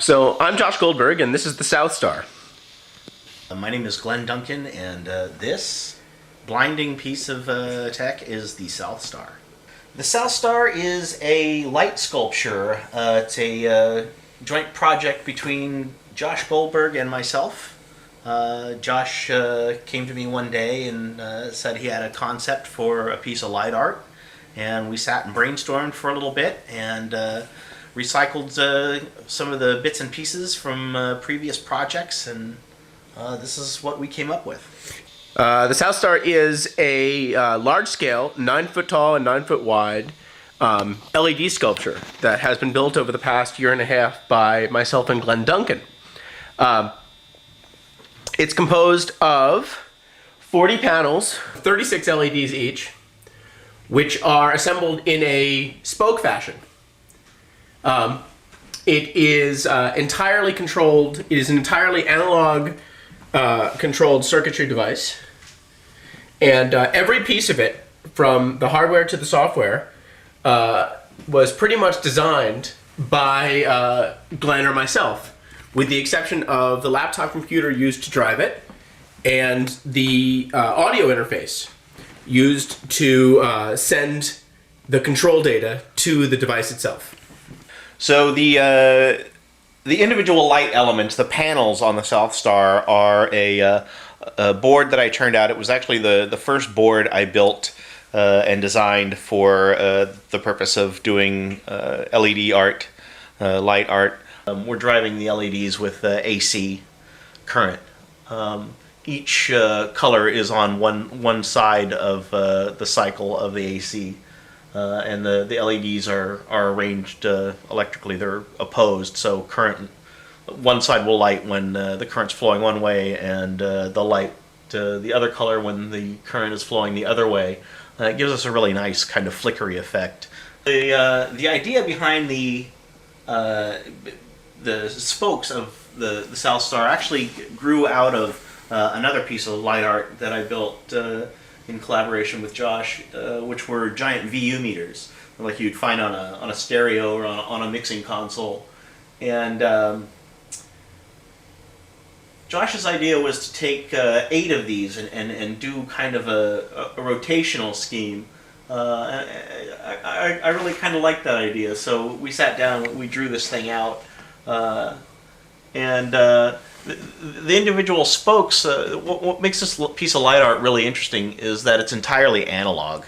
So I'm Josh Goldberg, and this is the Southstar. My name is Glen Duncan, and this blinding piece of tech is the Southstar. The Southstar is a light sculpture. It's a joint project between Josh Goldberg and myself. Josh came to me one day and said he had a concept for a piece of light art, and we sat and brainstormed for a little bit and recycled some of the bits and pieces from previous projects, and this is what we came up with. The Southstar is a large-scale, 9-foot tall and 9-foot wide LED sculpture that has been built over the past year and a half by myself and Glen Duncan. It's composed of 40 panels, 36 LEDs each, which are assembled in a spoke fashion. It is entirely controlled. It is an entirely analog controlled circuitry device, and every piece of it, from the hardware to the software, was pretty much designed by Glen or myself, with the exception of the laptop computer used to drive it and the audio interface used to send the control data to the device itself. So the individual light elements, the panels on the Southstar, are a board that I turned out. It was actually the first board I built and designed for the purpose of doing LED art, light art. We're driving the LEDs with AC current. Each color is on one side of the cycle of the AC. And the LEDs are arranged electrically. They're opposed, so current, one side will light when the current's flowing one way, and the light the other color when the current is flowing the other way. It gives us a really nice kind of flickery effect. The idea behind the spokes of the Southstar actually grew out of another piece of light art that I built in collaboration with Josh, which were giant VU meters, like you'd find on a stereo or on a mixing console. And Josh's idea was to take 8 of these and do kind of a rotational scheme. I really kind of liked that idea, so we sat down, we drew this thing out, and the individual spokes, what makes this piece of light art really interesting is that it's entirely analog.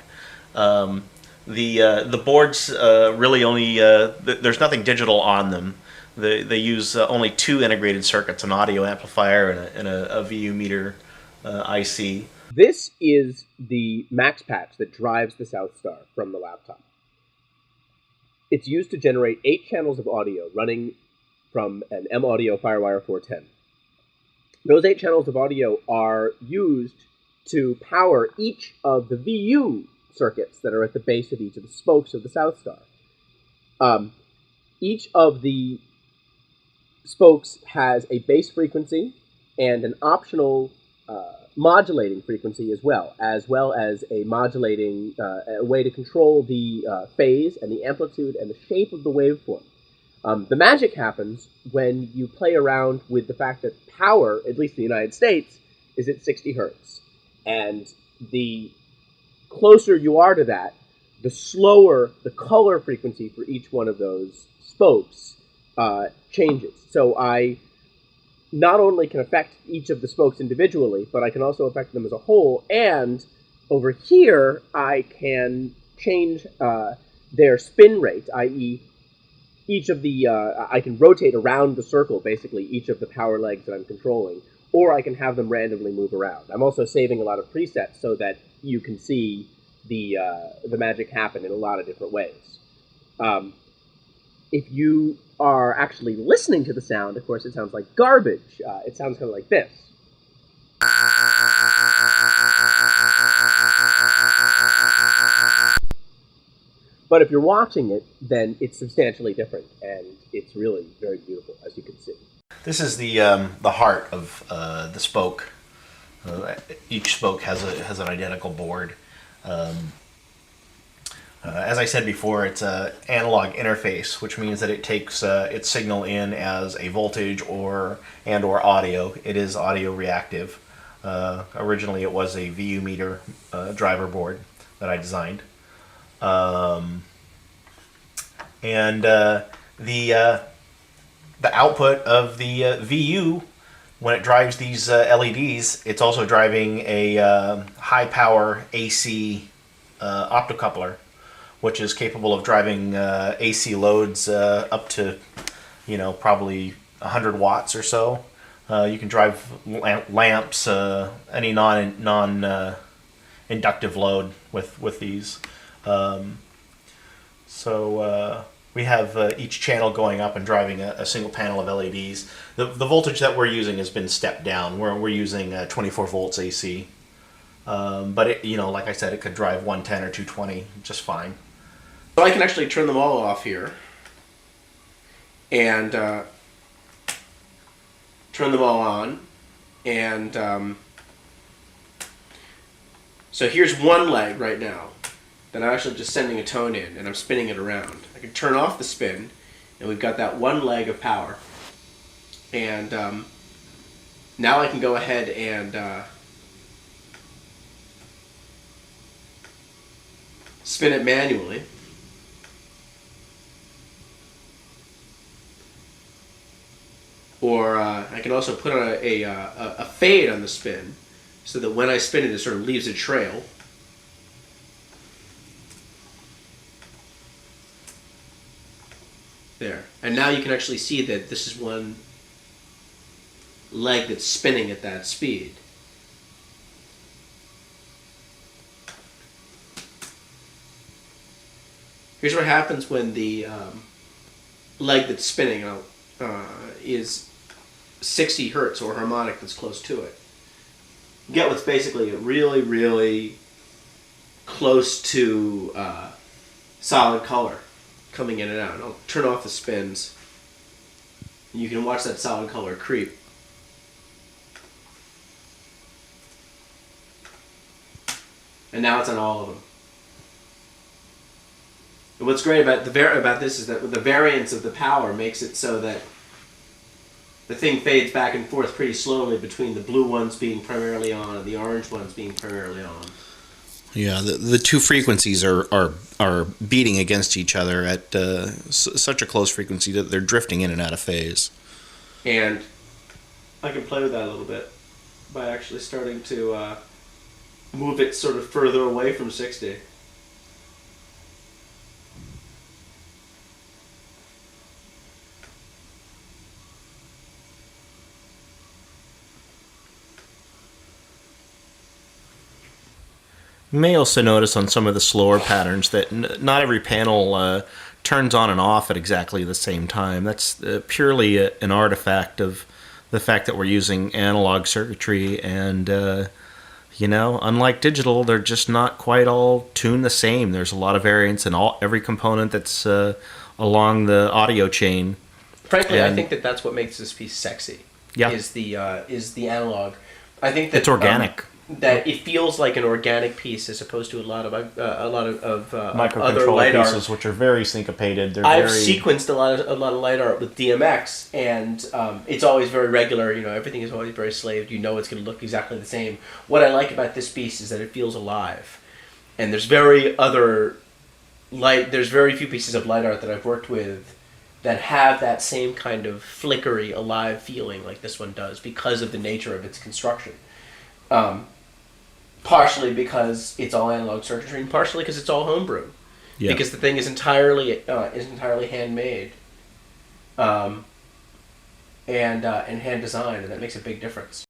The boards really only, there's nothing digital on them. They use only 2 integrated circuits, an audio amplifier and a VU meter IC. This is the max patch that drives the Southstar from the laptop. It's used to generate 8 channels of audio running from an M-Audio Firewire 410. Those 8 channels of audio are used to power each of the VU circuits that are at the base of each of the spokes of the Southstar. Each of the spokes has a base frequency and an optional modulating frequency as well as a modulating a way to control the phase and the amplitude and the shape of the waveform. The magic happens when you play around with the fact that power, at least in the United States, is at 60 hertz. And the closer you are to that, the slower the color frequency for each one of those spokes changes. So I not only can affect each of the spokes individually, but I can also affect them as a whole. And over here, I can change their spin rate, i.e., each of the, I can rotate around the circle, basically, each of the power legs that I'm controlling, or I can have them randomly move around. I'm also saving a lot of presets so that you can see the magic happen in a lot of different ways. If you are actually listening to the sound, of course, it sounds like garbage. It sounds kind of like this. But if you're watching it, then it's substantially different, and it's really very beautiful, as you can see. This is the heart of the spoke. Each spoke has an identical board. As I said before, it's an analog interface, which means that it takes its signal in as a voltage or audio. It is audio reactive. Originally, it was a VU meter driver board that I designed, and the output of the VU, when it drives these LEDs, it's also driving a high power AC optocoupler, which is capable of driving AC loads up to, probably 100 watts or so. You can drive lamps, any non inductive load with these. So we have each channel going up and driving a single panel of LEDs. The voltage that we're using has been stepped down. We're using 24 volts AC. But it, like I said, it could drive 110 or 220 just fine. So I can actually turn them all off here and turn them all on. And so here's one leg right now that I'm actually just sending a tone in, and I'm spinning it around. I can turn off the spin, and we've got that one leg of power. And now I can go ahead and spin it manually. Or I can also put on a fade on the spin, so that when I spin it, it sort of leaves a trail. There. And now you can actually see that this is one leg that's spinning at that speed. Here's what happens when the leg that's spinning is 60 hertz, or harmonic that's close to it. You get what's basically a really, really close to solid color coming in and out. I'll turn off the spins. You can watch that solid color creep. And now it's on all of them. And what's great about about this is that the variance of the power makes it so that the thing fades back and forth pretty slowly between the blue ones being primarily on and the orange ones being primarily on. Yeah, the two frequencies are beating against each other at such a close frequency that they're drifting in and out of phase. And I can play with that a little bit by actually starting to move it sort of further away from 60. You may also notice on some of the slower patterns that not every panel turns on and off at exactly the same time. That's purely an artifact of the fact that we're using analog circuitry, and unlike digital, they're just not quite all tuned the same. There's a lot of variance in every component that's along the audio chain. Frankly, I think that's what makes this piece sexy. Yeah. Is the analog. I think that it's organic. That it feels like an organic piece as opposed to a lot of microcontroller other light pieces, art, which are very syncopated. I've sequenced a lot of light art with DMX, and it's always very regular. Everything is always very slaved. It's going to look exactly the same. What I like about this piece is that it feels alive, and there's very few pieces of light art that I've worked with that have that same kind of flickery, alive feeling like this one does because of the nature of its construction. Partially because it's all analog circuitry, and partially because it's all homebrew. Yeah. Because the thing is entirely handmade, and hand designed, and that makes a big difference.